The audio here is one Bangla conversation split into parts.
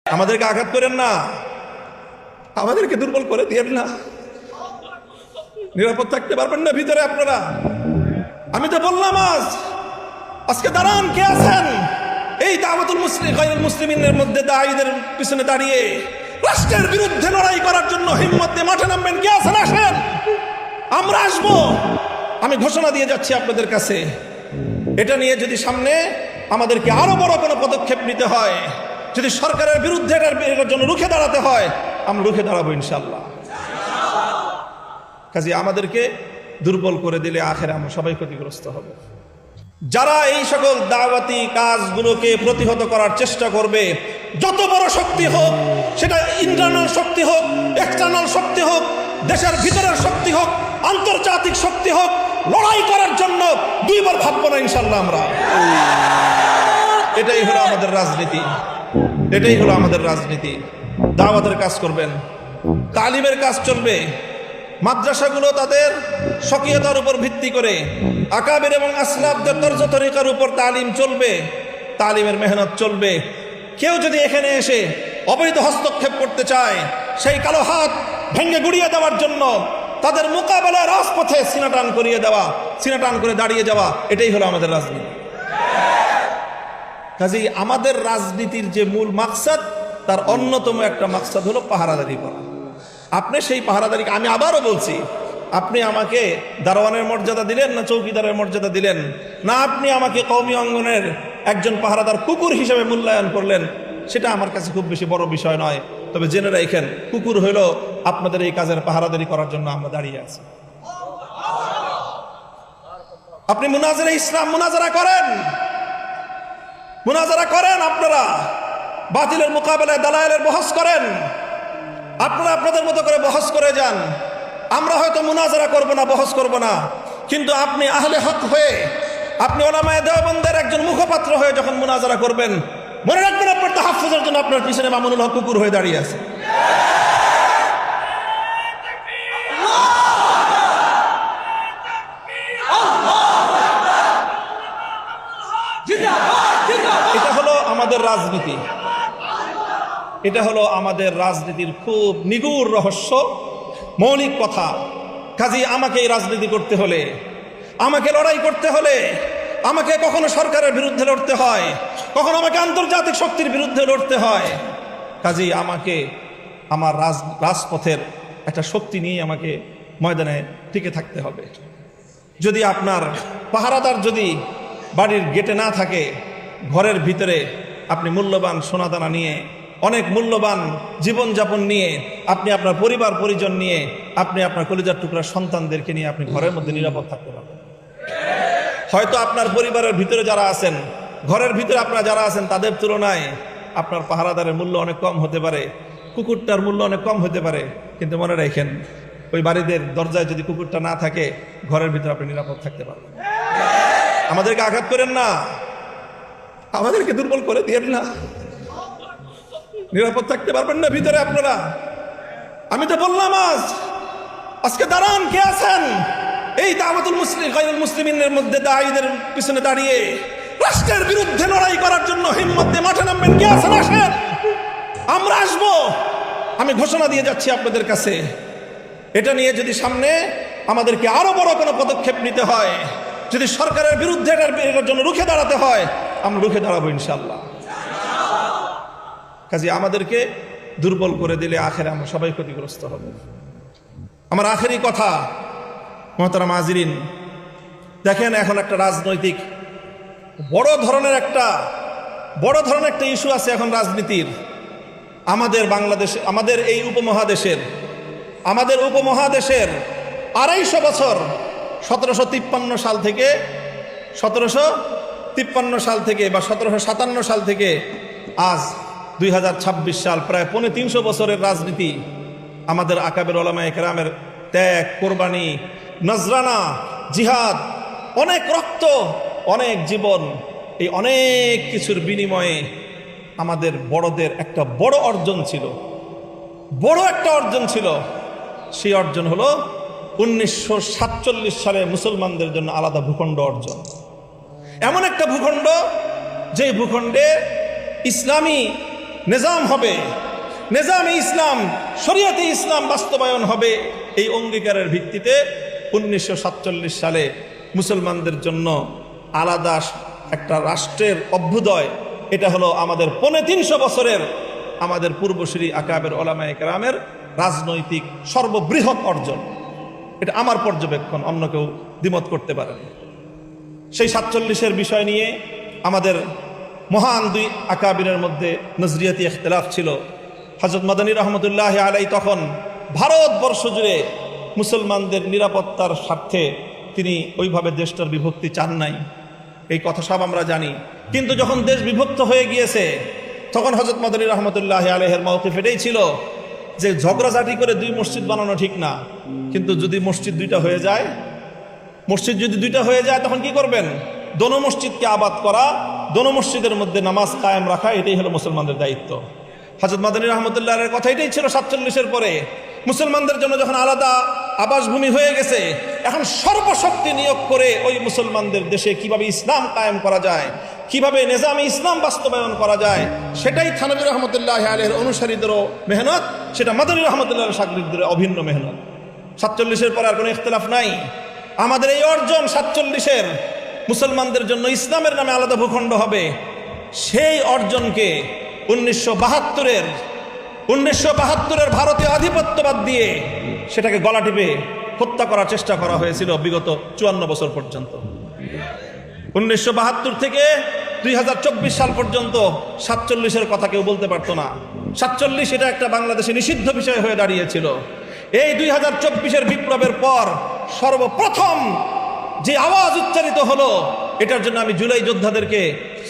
আমাদেরকে আঘাত করেন না, আমাদেরকে দুর্বল করে দিয়েন না। নিরাপদ থাকতে পারবেন না ভিতরে আপনারা? আমি তো বললাম আজকে দাঁড়ান, কে আছেন এই দাওয়াতুল মুসলিমিনের মধ্যে দায়ীদের পিছনে দাঁড়িয়ে রাষ্ট্রের বিরুদ্ধে লড়াই করার জন্য হিম্মত দিয়ে মাঠে নামবেন? কে আছেন? আসেন, আমরা আসবো। আমি ঘোষণা দিয়ে যাচ্ছি আপনাদের কাছে, এটা নিয়ে যদি সামনে আমাদেরকে আরো বড় কোনো পদক্ষেপ নিতে হয়, যদি সরকারের বিরুদ্ধে এটার জন্য রুখে দাঁড়াতে হয়, আমরা রুখে দাঁড়াবো ইনশাল্লাহ। কাজে আমাদেরকে দুর্বল করে দিলে আখেরে আমরা সবাই ক্ষতিগ্রস্ত হব। যারা এই সকল দাওয়াতি কাজগুলোকে প্রতিহত করার চেষ্টা করবে, যত বড় শক্তি হোক, সেটা ইন্টারনাল শক্তি হোক, এক্সটার্নাল শক্তি হোক, দেশের ভিতরের শক্তি হোক, আন্তর্জাতিক শক্তি হোক, লড়াই করার জন্য দুইবার ভাববো না ইনশাল্লাহ আমরা। এটাই হলো আমাদের রাজনীতি, এটাই হলো আমাদের রাজনীতি। দাওয়াতের কাজ করবেন, তালিমের কাজ চলবে, মাদ্রাসাগুলো তাদের স্বকীয়তার উপর ভিত্তি করে আকাবির এবং আসলাফদের তর্জ তরিকার উপর তালিম চলবে, তালিমের মেহনত চলবে। কেউ যদি এখানে এসে অবৈধ হস্তক্ষেপ করতে চায়, সেই কালো হাত ভেঙে গুড়িয়ে দেওয়ার জন্য তাদের মোকাবেলায় রাজপথে সিনাটান করিয়ে দেওয়া, সিনাটান করে দাঁড়িয়ে যাওয়া, এটাই হলো আমাদের রাজনীতি। কাজেই আমাদের রাজনীতির যে মূল মাকসাদ, তার অন্যতম একটা মাকসাদ হলো পাহারাদারি করা। আপনি সেই পাহারাদারি, আমি আবারও বলছি, আপনি আমাকে দারোয়ানের মর্যাদা দিলেন না চৌকিদারের মর্যাদা দিলেন, না আপনি আমাকে কওমি অঙ্গনের একজন পাহারাদার কুকুর হিসেবে মূল্যায়ন করলেন, সেটা আমার কাছে খুব বেশি বড় বিষয় নয়। তবে জেনে রাখেন, কুকুর হইল আপনাদের এই কাজের পাহারাদারি করার জন্য আমরা দাঁড়িয়ে আছি। আপনি মুনাজারা ইসলাম মুনাজারা করেন, মুনাজারা করেন, আপনারা বাতিলের মোকাবেলায় দালায়েলের বহস করেন, আপনারা আপনাদের মতো করে বহস করে যান। আমরা হয়তো মুনাজারা করব না, বহস করব না, কিন্তু আপনি আহলে হক হয়ে, আপনি উলামায়ে দেওবন্দের একজন মুখপাত্র হয়ে যখন মুনাজারা করবেন, মনে রাখবেন আপনার তাহাফুজের জন্য আপনার পিছনে মামুনুল হক কুকুর হয়ে দাঁড়িয়ে আছে। এটা হলো আমাদের রাজনীতি, এটা হলো আমাদের রাজনীতির খুব নিগুড় রহস্য, মৌলিক কথা। কাজেই আমাকে এই রাজনীতি করতে হলে, আমাকে লড়াই করতে হলে, আমাকে কখনো সরকারের বিরুদ্ধে লড়তে হয়, কখনো আমাকে আন্তর্জাতিক শক্তির বিরুদ্ধে লড়তে হয়। কাজেই আমাকে আমার রাজপথের একটা শক্তি নিয়ে আমাকে ময়দানে টিকে থাকতে হবে। যদি আপনার পাহারাদার যদি বাড়ির গেটে না থাকে, ঘরের ভিতরে আপনি মূল্যবান সোনাদানা নিয়ে, অনেক মূল্যবান জীবনযাপন নিয়ে, আপনি আপনার পরিবার পরিজন নিয়ে, আপনি আপনার কলিজার টুকরার সন্তানদেরকে নিয়ে আপনি ঘরের মধ্যে নিরাপদ থাকতে পারবেন। হয়তো আপনার পরিবারের ভিতরে যারা আছেন, ঘরের ভিতরে আপনারা যারা আছেন, তাদের তুলনায় আপনার পাহারাদারের মূল্য অনেক কম হতে পারে, কুকুরটার মূল্য অনেক কম হতে পারে, কিন্তু মনে রাখেন, ওই বাড়িদের দরজায় যদি কুকুরটা না থাকে, ঘরের ভিতরে আপনি নিরাপদ থাকতে পারবেন। আমাদেরকে আঘাত করেন না, আমাদেরকে দুর্বল করে দিয়েন না। নিরাপদ থাকতে পারবেন না ভিতরে আপনারা? আমি তো বললাম আজকে দাঁড়ান, কে আছেন এই দাওয়াতুল মুসলিমিনের মধ্যে দায়ীদের পিছনে দাঁড়িয়ে রাষ্ট্রের বিরুদ্ধে লড়াই করার জন্য হিম্মত দিয়ে মাঠে নামবেন? কে আছেন? আসেন, আমরা আসবো। আমি ঘোষণা দিয়ে যাচ্ছি আপনাদের কাছে, এটা নিয়ে যদি সামনে আমাদেরকে আরো বড় কোনো পদক্ষেপ নিতে হয়, যদি সরকারের বিরুদ্ধে এটার জন্য রুখে দাঁড়াতে হয়, আমরা রুখে দাঁড়াবো ইনশাল্লাহ। কাজে আমাদেরকে দুর্বল করে দিলে আখেরে আমরা সবাই ক্ষতিগ্রস্ত হব। আমার আখেরি কথা, মুহতারাম হাজিরিন, দেখেন এখন একটা রাজনৈতিক বড় ধরনের একটা ইস্যু আছে এখন রাজনীতির। আমাদের বাংলাদেশে, আমাদের এই উপমহাদেশের 250 বছর, 1753 সাল থেকে বা 1757 সাল থেকে আজ 2026 সাল, প্রায় 350 বছরের রাজনীতি। আমাদের আকাবের উলামায়ে কেরামের ত্যাগ, কোরবানি, নজরানা, জিহাদ, অনেক রক্ত, অনেক জীবন, এই অনেক কিছুর বিনিময়ে আমাদের বড়দের একটা বড় অর্জন ছিল, বড় একটা অর্জন ছিল। সেই অর্জন হলো 1947 সালে মুসলমানদের জন্য আলাদা ভূখণ্ড অর্জন। এমন একটা ভূখণ্ড, যে ভূখণ্ডে ইসলামী নিজাম হবে, নিজামে ইসলাম, শরিয়াতে ইসলাম বাস্তবায়ন হবে, এই অঙ্গীকারের ভিত্তিতে 1947 সালে মুসলমানদের জন্য আলাদা একটা রাষ্ট্রের অভ্যুদয়, এটা হলো আমাদের 350 বছরের আমাদের পূর্বসূরি আকাবের ওলামায়ে কেরামের রাজনৈতিক সর্ববৃহৎ অর্জন। এটা আমার পর্যবেক্ষণ, অন্য কেউ দ্বিমত করতে পারেন। সেই 47-এর বিষয় নিয়ে আমাদের মহান দুই আকাবিরের মধ্যে নজরিয়াতি ইখতিলাফ ছিল। হযরত মাদানী রহমতুল্লাহ আলাই তখন ভারতবর্ষ জুড়ে মুসলমানদের নিরাপত্তার স্বার্থে তিনি ওইভাবে দেশটার বিভক্তি চান নাই, এই কথা সব আমরা জানি। কিন্তু যখন দেশ বিভক্ত হয়ে গিয়েছে তখন হযরত মাদানী রহমতুল্লাহ আলাইহির মাওকিফ এটাই ছিল যে ঝগড়াঝাটি করে দুই মসজিদ বানানো ঠিক না, কিন্তু যদি মসজিদ দুইটা হয়ে যায়, মসজিদ যদি দুইটা হয়ে যায় তখন কি করবেন? দোনো মসজিদকে আবাদ করা, দোনো মসজিদের মধ্যে নামাজ কায়েম রাখা, এটাই হলো মুসলমানদের দায়িত্ব। হযরত মাদানী রহমতুল্লাহের কথা এটাই ছিল 47-এর পরে। মুসলমানদের জন্য যখন আলাদা আবাসভূমি হয়ে গেছে, এখন সর্বশক্তি নিয়োগ করে ওই মুসলমানদের দেশে কিভাবে ইসলাম কায়েম করা যায়, কিভাবে নিজামে ইসলাম বাস্তবায়ন করা যায়, সেটাই থানভী রহমতুল্লাহ আলাইহির অনুসারীদেরও মেহনত, সেটা মাদানী রহমতুল্লাহের শাগরিদদের অভিন্ন মেহনত। 47-এর পরে আর কোনো ইখতিলাফ নাই। আমাদের এই অর্জন 47-এর, মুসলমানদের জন্য ইসলামের নামে আলাদা ভূখণ্ড হবে, সেই অর্জনকে 1972-এর ভারতীয় আধিপত্যবাদ দিয়ে সেটাকে গলা টিপে হত্যা করার চেষ্টা করা হয়েছিল বিগত 54 বছর পর্যন্ত। 1972 থেকে 2024 সাল পর্যন্ত 47-এর কথা কেউ বলতে পারতো না। 47 এটা একটা বাংলাদেশে নিষিদ্ধ বিষয় হয়ে দাঁড়িয়েছিল। এই 2024-এর বিপ্লবের পর সর্বপ্রথম যে আওয়াজ উচ্চারিত হলো, এটার জন্য আমি জুলাই যোদ্ধাদেরকে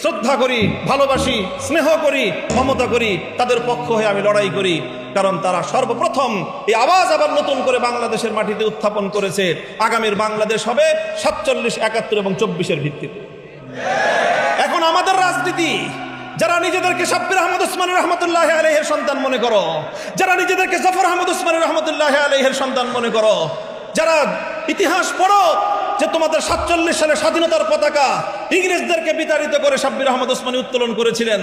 শ্রদ্ধা করি, ভালোবাসি, স্নেহ করি, মমতা করি, তাদের পক্ষ হয়ে আমি লড়াই করি, কারণ তারা সর্বপ্রথম এই আওয়াজ আবার নতুন করে বাংলাদেশের মাটিতে উত্থাপন করেছে। আগামীর বাংলাদেশ হবে 47, 71 এবং 24-এর ভিত্তিতে। এখন আমাদের রাজনীতি, যারা নিজেদেরকে শাব্বির আহমদ ওসমানী রহমতুল্লাহ আলাইহির সন্তান মনে করো, যারা নিজেদেরকে জাফর আহমদ ওসমানী রহমতুল্লাহ আলাইহির সন্তান মনে করো, যারা ইতিহাস পড়ো যে তোমাদের 47 সালে স্বাধীনতার পতাকা ইংরেজদেরকে বিতাড়িত করে শাব্বির আহমদ ওসমানী উত্তোলন করেছিলেন,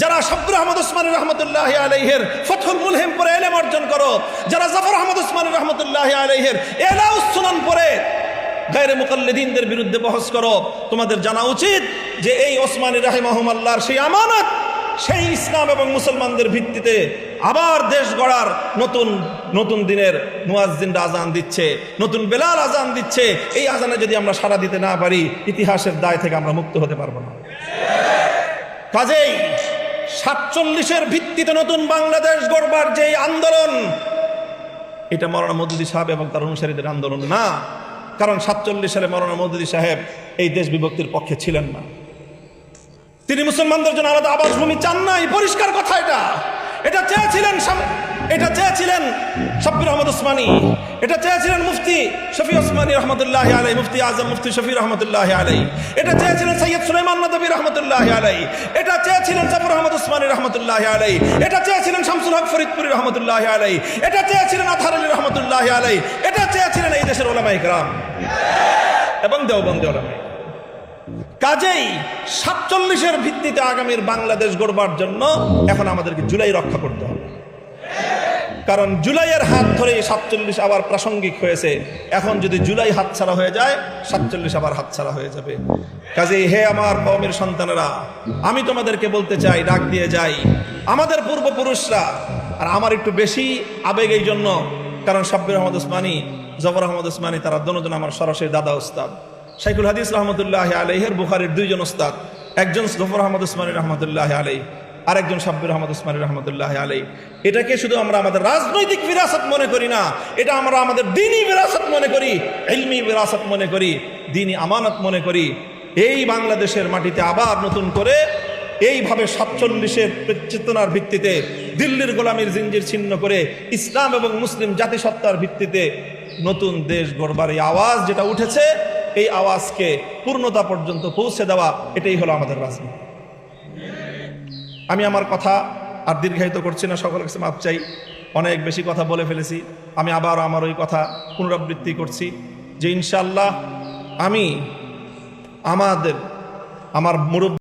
যারা শাব্বির আহমদ ওসমানী রহমতুল্লাহ আলাইহির ফতহুল মুলহিম পড়ে ইলম অর্জন করো, যারা জাফর আহমদ ওসমানী রহমতুল্লাহ আলাইহির ইলাউস সুনান পড়ে গায়রে মুকাল্লিদিনদের বিরুদ্ধে বহস করো, তোমাদের জানা উচিত যে এই ওসমানী রাহিমাহুমাল্লাহর সেই আমানত, সেই ইসলাম এবং মুসলমানদের ভিত্তিতে আবার দেশ গড়ার নতুন দিনের মুয়াজ্জিনরা আজান দিচ্ছে, নতুন বেলাল আজান দিচ্ছে। এই আজানে যদি আমরা সাড়া দিতে না পারি, ইতিহাসের দায় থেকে আমরা মুক্ত হতে পারবো না। কাজেই 47-এর ভিত্তিতে নতুন বাংলাদেশ গড়বার যে আন্দোলন, এটা মাওলানা মওদুদী সাহেব এবং তার অনুসারীদের আন্দোলন না। কারণ 47 সালে মাওলানা মওদুদী সাহেব এই দেশ বিভক্তির পক্ষে ছিলেন না। তিনি মুসলমানদের জন্য আলাদা আবাসভূমি চান নাই, পরিষ্কার কথা। এটা চেয়েছিলেন শাব্বির আহমদ ওসমানী, এটা চেয়েছিলেন মুফতি শফি ওসমানী রহমতুল্লাহ আলাই, মুফতি আজম মুফতি শফি রহমতুল্লাহ আলাই, এটা চেয়েছিলেন সৈয়দ সুলাইমান নদভী রহমতুল্লাহ আলাই, এটা চেয়েছিলেন জাফর আহমদ ওসমানী রহমতুল্লাহ আলাই, এটা চেয়েছিলেন শামসুল হক ফরিদপুরি রহমতুল্লাহ আলাই, এটা চেয়েছিলেন আতহার আলী রহমতুল্লাহ আলাই, এটা চেয়েছিলেন এই দেশের ওলামায়ে কেরাম এবং দেওবন্দি ওলামায়ে। কাজেই 47-এর ভিত্তিতে আগামীর বাংলাদেশ গড়বার জন্য এখন আমাদেরকে জুলাই রক্ষা করতে হবে। কারণ জুলাইয়ের হাত ধরে 47 আবার প্রাসঙ্গিক হয়েছে। এখন যদি জুলাই হাতছাড়া হয়ে যায়, 47 আবার হাতছাড়া হয়ে যাবে। কাজেই হে আমার কওমের সন্তানেরা, আমি তোমাদেরকে বলতে চাই, ডাক দিয়ে যাই, আমাদের পূর্বপুরুষরা, আর আমার একটু বেশি আবেগ এই জন্য, কারণ শাব্বির আহমদ ওসমানী, জাফর আহমদ ওসমানী, তারা দুজন আমার সরাসরি দাদা উস্তাদ। শাইখুল হাদিস রহমতুল্লাহ আলাইহির বুখারীর 2 জন উস্তাদ, একজন জাফর আহমদ ওসমানী রহমতুল্লাহ আলাইহি, আরেকজন শাব্বির আহমদ ওসমানী রহমতুল্লাহ আলাইহি। এটাকে শুধু আমরা আমাদের রাজনৈতিক বিরাসত মনে করি না, এটা আমরা আমাদের দ্বীনি বিরাসত মনে করি, ইলমি বিরাসত মনে করি, দ্বীনি আমানত মনে করি। এই বাংলাদেশের মাটিতে আবার নতুন করে এইভাবে 47-এর চেতনার ভিত্তিতে দিল্লির গোলামীর জিঞ্জির ছিন্ন করে ইসলাম এবং মুসলিম জাতিসত্তার ভিত্তিতে নতুন দেশ গড়বার এই আওয়াজ যেটা উঠেছে, এই আওয়াজকে পূর্ণতা পর্যন্ত পৌঁছে দেওয়া, এটাই হলো আমাদের রাজনীতি। আমি আমার কথা আর দীর্ঘায়িত করছি না, সকলের কাছে মাপ চাই, অনেক বেশি কথা বলে ফেলেছি। আমি আবার আমার ওই কথা পুনরাবৃত্তি করছি যে ইনশাআল্লাহ আমি আমার মুরব্বী